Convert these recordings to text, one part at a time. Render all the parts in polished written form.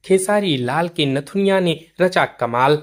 खेसारी लाल के नथुनिया ने रचा कमाल।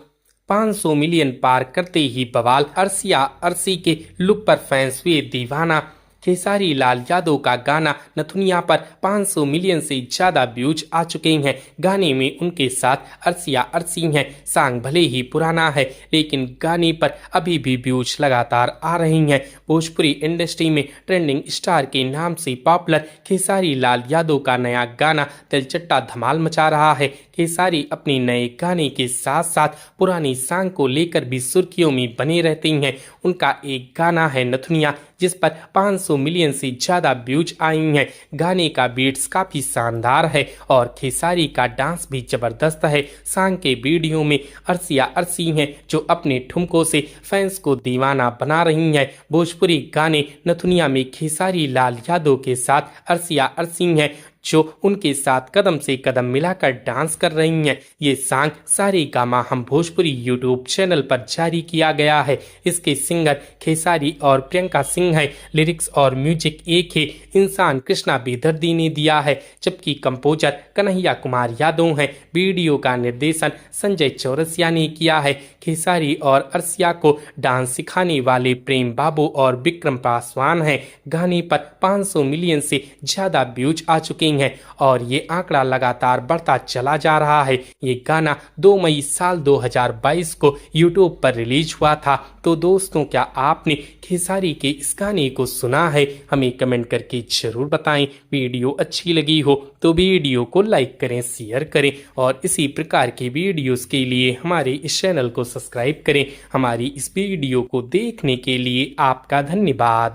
500 मिलियन पार करते ही बवाल। अर्सिया अर्सी के लुक पर फैंस हुए दीवाना। खेसारी लाल यादव का गाना नथुनिया पर 500 मिलियन से ज्यादा व्यूज आ चुके हैं। गाने में उनके साथ अर्सिया अर्सी हैं। सॉन्ग भले ही पुराना है लेकिन गाने पर अभी भी व्यूज लगातार आ रही हैं। भोजपुरी इंडस्ट्री में ट्रेंडिंग स्टार के नाम से पॉपुलर खेसारी लाल यादव का नया गाना दिलचट्टा धमाल मचा रहा है। खेसारी अपने नए गाने के साथ साथ पुरानी सॉन्ग को लेकर भी सुर्खियों में बने रहते हैं। उनका एक गाना है नथुनिया जिस पर 500 मिलियन से ज्यादा व्यूज आई हैं। गाने का बीट्स काफी शानदार है और खेसारी का डांस भी जबरदस्त है। सॉन्ग के वीडियो में अर्सिया अर्सी हैं जो अपने ठुमकों से फैंस को दीवाना बना रही हैं। भोजपुरी गाने नथुनिया में खेसारी लाल यादव के साथ अर्सिया अर्सी हैं जो उनके साथ कदम से कदम मिलाकर डांस कर रही हैं। ये सॉन्ग सारेगामा हम भोजपुरी यूट्यूब चैनल पर जारी किया गया है। इसके सिंगर खेसारी और प्रियंका सिंह है। लिरिक्स और म्यूजिक एक ही इंसान कृष्णा बेदर्दी ने दिया है जबकि कंपोजर कन्हैया कुमार यादव हैं। वीडियो का निर्देशन संजय चौरसिया ने किया है। खेसारी और अर्सिया को डांस सिखाने वाले प्रेम बाबू और विक्रम पासवान हैं। गाने पर 500 मिलियन से ज्यादा व्यूज आ चुके हैं और ये आंकड़ा लगातार बढ़ता चला जा रहा है। ये गाना 2 मई साल 2022 को यूट्यूब पर रिलीज हुआ था। तो दोस्तों, क्या आपने खेसारी के इस गाने को सुना है? हमें कमेंट करके जरूर बताएं। वीडियो अच्छी लगी हो तो वीडियो को लाइक करें, शेयर करें और इसी प्रकार के वीडियोस के लिए हमारे इस चैनल को सब्सक्राइब करें। हमारी इस वीडियो को देखने के लिए आपका धन्यवाद।